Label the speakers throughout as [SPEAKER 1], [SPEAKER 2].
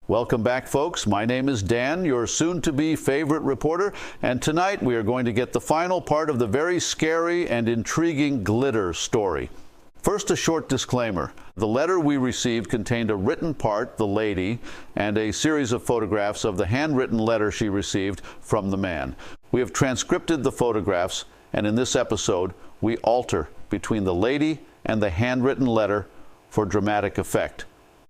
[SPEAKER 1] Welcome back, folks. My name is Dan, your soon-to-be favorite reporter, and tonight we are going to get the final part of the very scary and intriguing glitter story. First, a short disclaimer. The letter we received contained a written part, the lady, and a series of photographs of the handwritten letter she received from the man. We have transcribed the photographs, and in this episode, we alter between the lady and the handwritten letter for dramatic effect.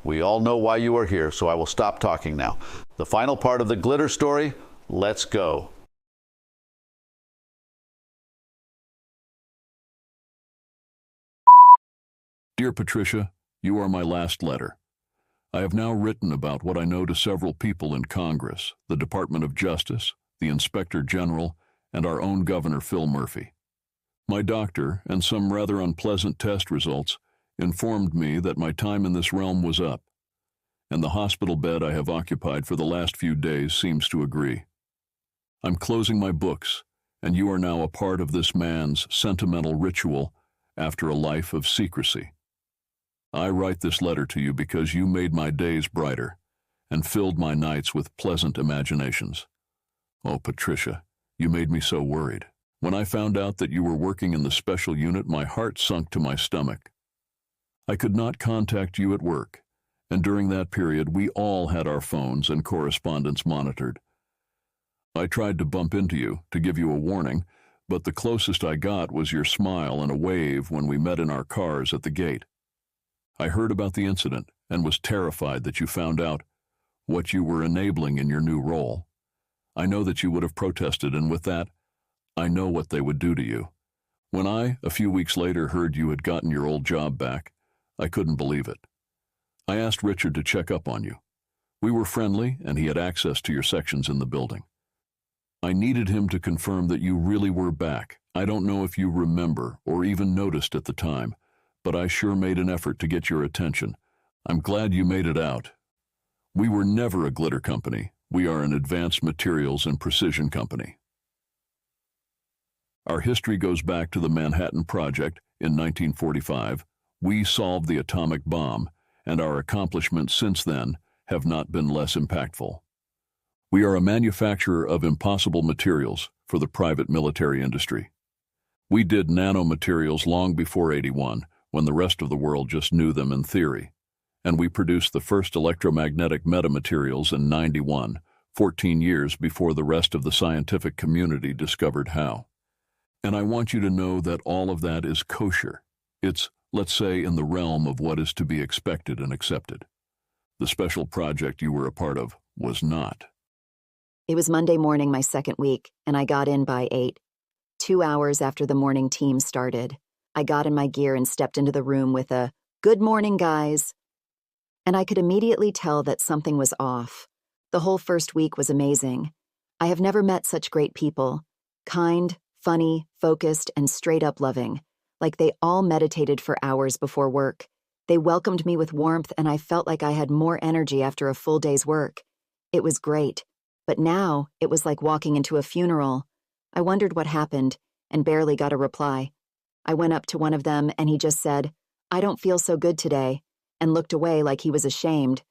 [SPEAKER 1] We all know why you are here, so I will stop talking now. The final part of the glitter story, let's go.
[SPEAKER 2] Dear Patricia, you are my last letter. I have now written about what I know to several people in Congress, the Department of Justice, the Inspector General, and our own Governor Phil Murphy. My doctor and some rather unpleasant test results informed me that my time in this realm was up, and the hospital bed I have occupied for the last few days seems to agree. I'm closing my books, and you are now a part of this man's sentimental ritual after a life of secrecy. I write this letter to you because you made my days brighter and filled my nights with pleasant imaginations. Oh, Patricia, you made me so worried. When I found out that you were working in the special unit, my heart sunk to my stomach. I could not contact you at work, and during that period we all had our phones and correspondence monitored. I tried to bump into you to give you a warning, but the closest I got was your smile and a wave when we met in our cars at the gate. I heard about the incident and was terrified that you found out what you were enabling in your new role. I know that you would have protested, and with that, I know what they would do to you. When I, a few weeks later, heard you had gotten your old job back, I couldn't believe it. I asked Richard to check up on you. We were friendly, and he had access to your sections in the building. I needed him to confirm that you really were back. I don't know if you remember or even noticed at the time, but I sure made an effort to get your attention. I'm glad you made it out. We were never a glitter company. We are an advanced materials and precision company. Our history goes back to the Manhattan Project in 1945. We solved the atomic bomb, and our accomplishments since then have not been less impactful. We are a manufacturer of impossible materials for the private military industry. We did nanomaterials long before '81, when the rest of the world just knew them in theory, and we produced the first electromagnetic metamaterials in '91, 14 years before the rest of the scientific community discovered how. And I want you to know that all of that is kosher. It's, let's say, in the realm of what is to be expected and accepted. The special project you were a part of was not.
[SPEAKER 3] It was Monday morning, my second week, and I got in by 8. 2 hours after the morning team started. I got in my gear and stepped into the room with a, "Good morning, guys." And I could immediately tell that something was off. The whole first week was amazing. I have never met such great people. Kind, funny, focused, and straight-up loving. Like they all meditated for hours before work. They welcomed me with warmth, and I felt like I had more energy after a full day's work. It was great. But now, it was like walking into a funeral. I wondered what happened, and barely got a reply. I went up to one of them, and he just said, "I don't feel so good today," and looked away like he was ashamed.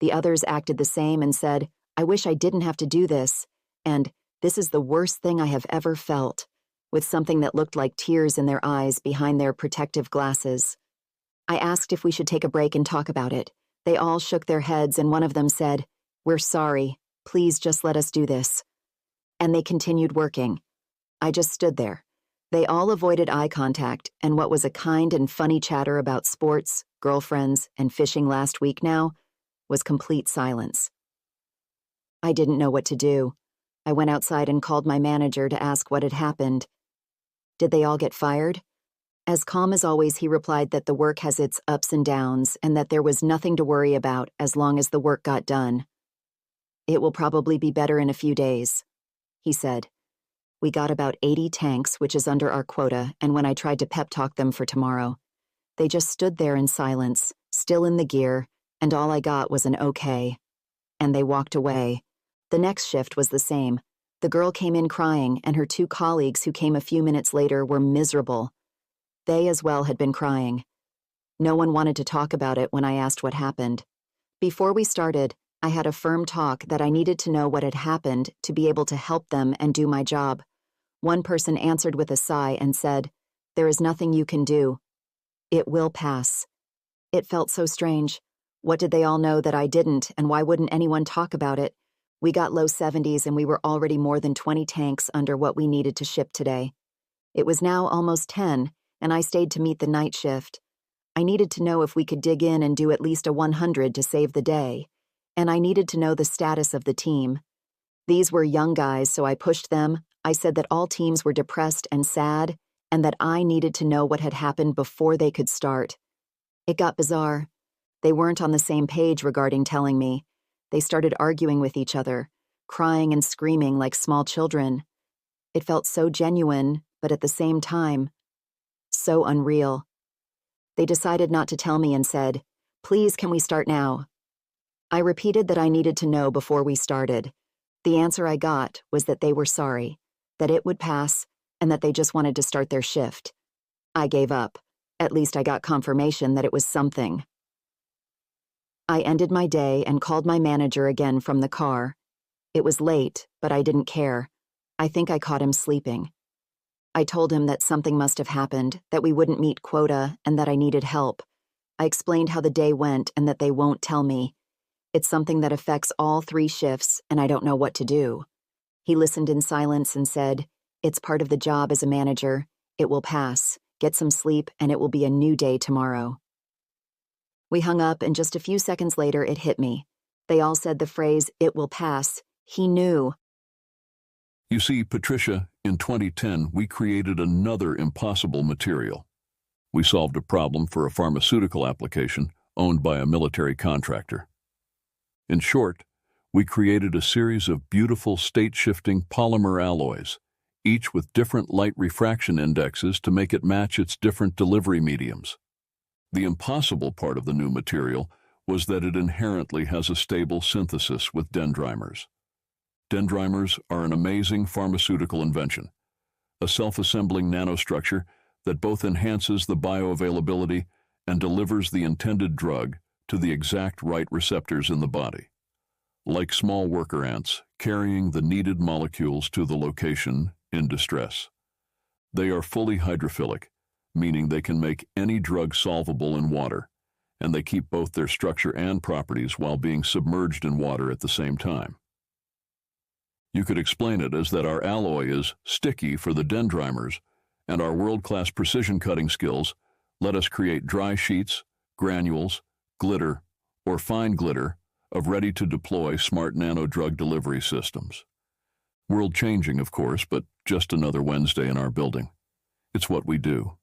[SPEAKER 3] The others acted the same and said, "I wish I didn't have to do this," and "This is the worst thing I have ever felt," with something that looked like tears in their eyes behind their protective glasses. I asked if we should take a break and talk about it. They all shook their heads, and one of them said, "We're sorry. Please just let us do this." And they continued working. I just stood there. They all avoided eye contact, and what was a kind and funny chatter about sports, girlfriends, and fishing last week now was complete silence. I didn't know what to do. I went outside and called my manager to ask what had happened. Did they all get fired? As calm as always, he replied that the work has its ups and downs and that there was nothing to worry about as long as the work got done. "It will probably be better in a few days," he said. We got about 80 tanks, which is under our quota, and when I tried to pep talk them for tomorrow, they just stood there in silence, still in the gear, and all I got was an okay. And they walked away. The next shift was the same. The girl came in crying, and her 2 colleagues who came a few minutes later were miserable. They as well had been crying. No one wanted to talk about it when I asked what happened. Before we started, I had a firm talk that I needed to know what had happened to be able to help them and do my job. One person answered with a sigh and said, "There is nothing you can do. It will pass." It felt so strange. What did they all know that I didn't, and why wouldn't anyone talk about it? We got low 70s and we were already more than 20 tanks under what we needed to ship today. It was now almost 10, and I stayed to meet the night shift. I needed to know if we could dig in and do at least a 100 to save the day, and I needed to know the status of the team. These were young guys, so I pushed them. I said that all teams were depressed and sad, and that I needed to know what had happened before they could start. It got bizarre. They weren't on the same page regarding telling me. They started arguing with each other, crying and screaming like small children. It felt so genuine, but at the same time, so unreal. They decided not to tell me and said, "Please, can we start now?" I repeated that I needed to know before we started. The answer I got was that they were sorry, that it would pass, and that they just wanted to start their shift. I gave up. At least I got confirmation that it was something. I ended my day and called my manager again from the car. It was late, but I didn't care. I think I caught him sleeping. I told him that something must have happened, that we wouldn't meet quota, and that I needed help. I explained how the day went and that they won't tell me. It's something that affects all 3 shifts, and I don't know what to do. He listened in silence and said, "It's part of the job as a manager. It will pass. Get some sleep, and it will be a new day tomorrow." We hung up, and just a few seconds later it hit me. They all said the phrase, "It will pass." He knew.
[SPEAKER 2] You see, Patricia, in 2010, we created another impossible material. We solved a problem for a pharmaceutical application owned by a military contractor. In short, we created a series of beautiful state-shifting polymer alloys, each with different light refraction indexes to make it match its different delivery mediums. The impossible part of the new material was that it inherently has a stable synthesis with dendrimers. Dendrimers are an amazing pharmaceutical invention, a self-assembling nanostructure that both enhances the bioavailability and delivers the intended drug to the exact right receptors in the body. Like small worker ants, carrying the needed molecules to the location in distress. They are fully hydrophilic, meaning they can make any drug solvable in water, and they keep both their structure and properties while being submerged in water at the same time. You could explain it as that our alloy is sticky for the dendrimers, and our world-class precision cutting skills let us create dry sheets, granules, glitter, or fine glitter of ready-to-deploy smart nano drug delivery systems. World-changing, of course, but just another Wednesday in our building. It's what we do.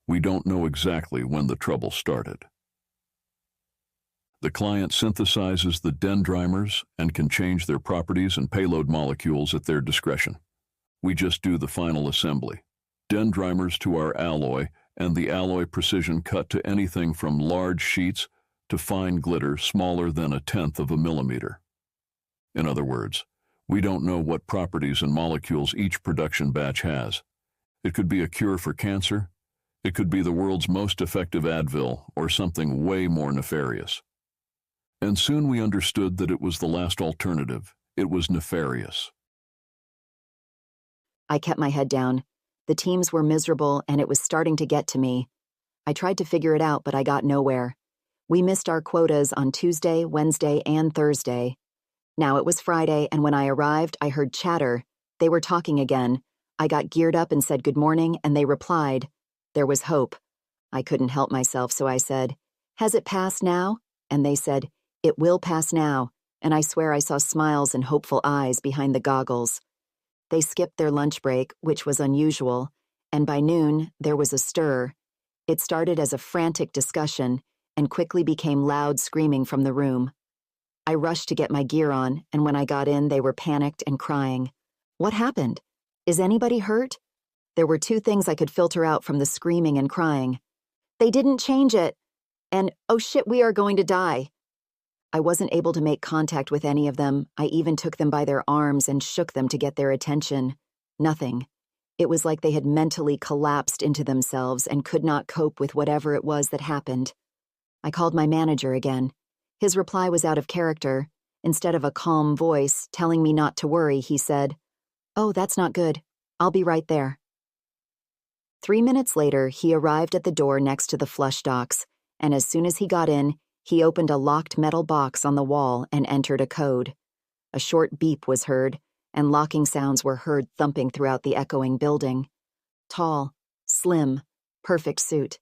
[SPEAKER 2] We don't know exactly when the trouble started. The client synthesizes the dendrimers and can change their properties and payload molecules at their discretion. We just do the final assembly. Dendrimers to our alloy, and the alloy precision cut to anything from large sheets to fine glitter smaller than 1/10 of a millimeter. In other words, we don't know what properties and molecules each production batch has. It could be a cure for cancer, it could be the world's most effective Advil, or something way more nefarious. And soon we understood that it was the last alternative. It was nefarious.
[SPEAKER 3] I kept my head down. The teams were miserable, and it was starting to get to me. I tried to figure it out, but I got nowhere. We missed our quotas on Tuesday, Wednesday, and Thursday. Now it was Friday, and when I arrived, I heard chatter. They were talking again. I got geared up and said good morning, and they replied. There was hope. I couldn't help myself, so I said, "Has it passed now?" And they said, "It will pass now," and I swear I saw smiles and hopeful eyes behind the goggles. They skipped their lunch break, which was unusual, and by noon, there was a stir. It started as a frantic discussion and quickly became loud screaming from the room. I rushed to get my gear on, and when I got in, they were panicked and crying. What happened? Is anybody hurt? There were 2 things I could filter out from the screaming and crying. They didn't change it. And, oh shit, we are going to die. I wasn't able to make contact with any of them. I even took them by their arms and shook them to get their attention. Nothing. It was like they had mentally collapsed into themselves and could not cope with whatever it was that happened. I called my manager again. His reply was out of character. Instead of a calm voice telling me not to worry, he said, "Oh, that's not good. I'll be right there." 3 minutes later, he arrived at the door next to the flush docks, and as soon as he got in, he opened a locked metal box on the wall and entered a code. A short beep was heard, and locking sounds were heard thumping throughout the echoing building. Tall, slim, perfect suit.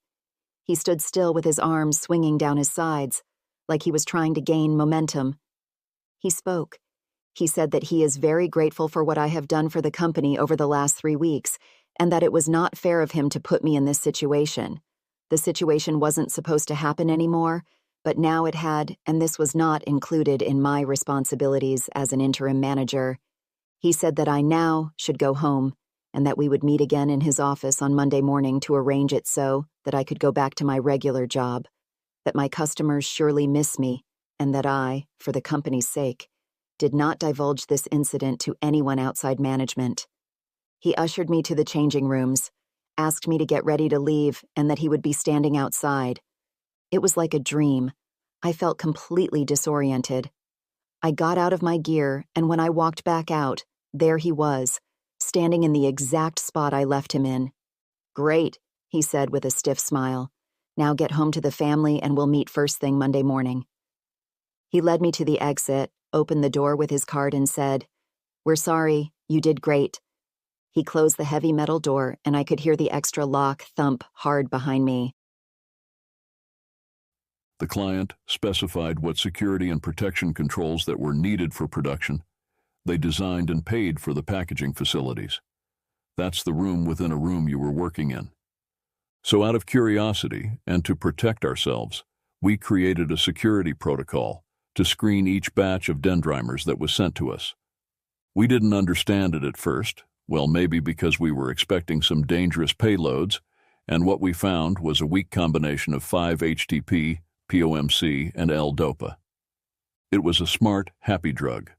[SPEAKER 3] He stood still with his arms swinging down his sides, like he was trying to gain momentum. He spoke. He said that he is very grateful for what I have done for the company over the last 3 weeks, and that it was not fair of him to put me in this situation. The situation wasn't supposed to happen anymore, but now it had, and this was not included in my responsibilities as an interim manager. He said that I now should go home, and that we would meet again in his office on Monday morning to arrange it so that I could go back to my regular job, that my customers surely miss me, and that I, for the company's sake, did not divulge this incident to anyone outside management. He ushered me to the changing rooms, asked me to get ready to leave, and that he would be standing outside. It was like a dream. I felt completely disoriented. I got out of my gear, and when I walked back out, there he was, standing in the exact spot I left him in. "Great," he said with a stiff smile. "Now get home to the family and we'll meet first thing Monday morning." He led me to the exit, opened the door with his card and said, "We're sorry, you did great." He closed the heavy metal door and I could hear the extra lock thump hard behind me.
[SPEAKER 2] The client specified what security and protection controls that were needed for production. They designed and paid for the packaging facilities. That's the room within a room you were working in. So out of curiosity and to protect ourselves, we created a security protocol to screen each batch of dendrimers that was sent to us. We didn't understand it at first, well, maybe because we were expecting some dangerous payloads, and what we found was a weak combination of 5-HTP, POMC, and L-DOPA. It was a smart, happy drug.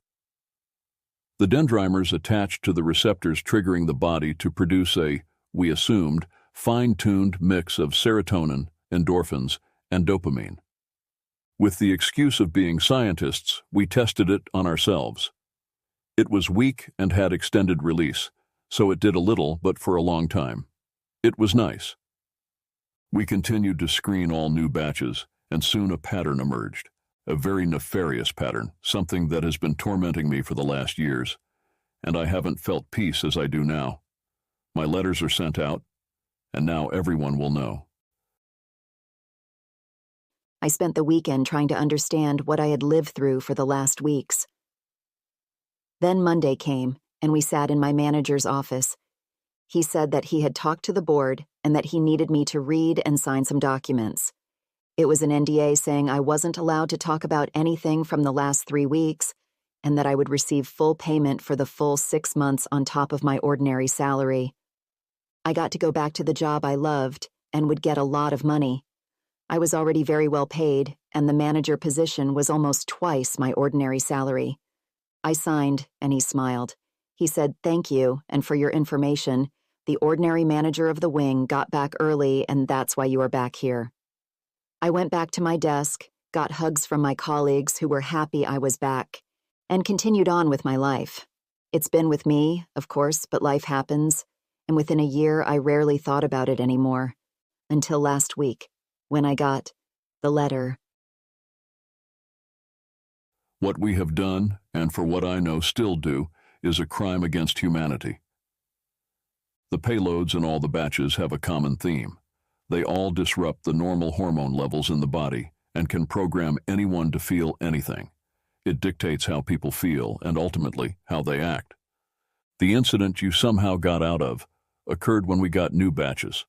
[SPEAKER 2] The dendrimers attached to the receptors triggering the body to produce a, we assumed, fine-tuned mix of serotonin, endorphins, and dopamine. With the excuse of being scientists, we tested it on ourselves. It was weak and had extended release, so it did a little but for a long time. It was nice. We continued to screen all new batches, and soon a pattern emerged. A very nefarious pattern, something that has been tormenting me for the last years, and I haven't felt peace as I do now. My letters are sent out, and now everyone will know.
[SPEAKER 3] I spent the weekend trying to understand what I had lived through for the last weeks. Then Monday came, and we sat in my manager's office. He said that he had talked to the board and that he needed me to read and sign some documents. It was an NDA saying I wasn't allowed to talk about anything from the last 3 weeks, and that I would receive full payment for the full 6 months on top of my ordinary salary. I got to go back to the job I loved and would get a lot of money. I was already very well paid, and the manager position was almost twice my ordinary salary. I signed, and he smiled. He said, "Thank you, and for your information, the ordinary manager of the wing got back early, and that's why you are back here." I went back to my desk, got hugs from my colleagues who were happy I was back, and continued on with my life. It's been with me, of course, but life happens, and within a year I rarely thought about it anymore. Until last week, when I got the letter.
[SPEAKER 2] What we have done, and for what I know still do, is a crime against humanity. The payloads in all the batches have a common theme. They all disrupt the normal hormone levels in the body and can program anyone to feel anything. It dictates how people feel and ultimately how they act. The incident you somehow got out of occurred when we got new batches.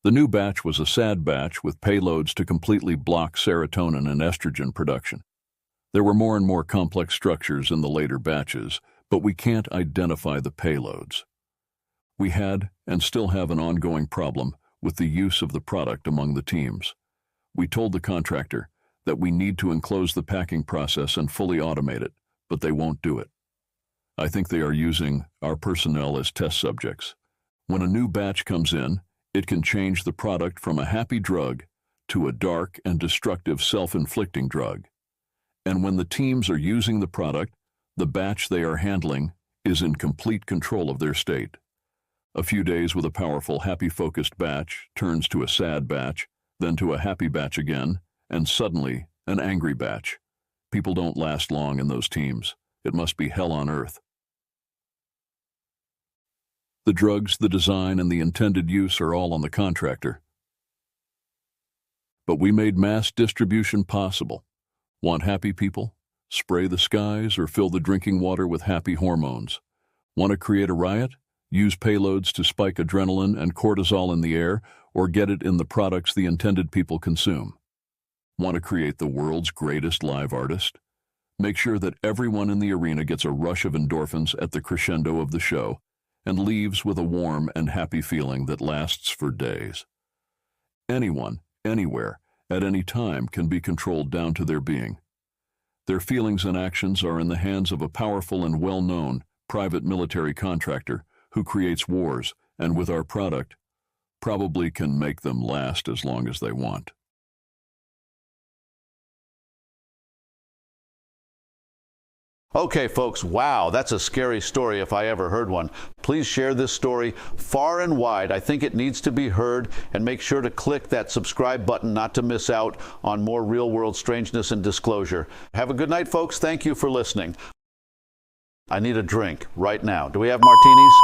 [SPEAKER 2] The new batch was a SAD batch with payloads to completely block serotonin and estrogen production. There were more and more complex structures in the later batches, but we can't identify the payloads. We had and still have an ongoing problem with the use of the product among the teams. We told the contractor that we need to enclose the packing process and fully automate it, but they won't do it. I think they are using our personnel as test subjects. When a new batch comes in, it can change the product from a happy drug to a dark and destructive self-inflicting drug. And when the teams are using the product, the batch they are handling is in complete control of their state. A few days with a powerful, happy-focused batch turns to a sad batch, then to a happy batch again, and suddenly an angry batch. People don't last long in those teams. It must be hell on earth. The drugs, the design, and the intended use are all on the contractor. But we made mass distribution possible. Want happy people? Spray the skies or fill the drinking water with happy hormones. Want to create a riot? Use payloads to spike adrenaline and cortisol in the air, or get it in the products the intended people consume. Want to create the world's greatest live artist? Make sure that everyone in the arena gets a rush of endorphins at the crescendo of the show and leaves with a warm and happy feeling that lasts for days. Anyone, anywhere, at any time can be controlled down to their being. Their feelings and actions are in the hands of a powerful and well-known private military contractor who creates wars, and with our product, probably can make them last as long as they want.
[SPEAKER 1] Okay, folks, wow, that's a scary story if I ever heard one. Please share this story far and wide. I think it needs to be heard, and make sure to click that subscribe button not to miss out on more real-world strangeness and disclosure. Have a good night, folks. Thank you for listening. I need a drink right now. Do we have martinis?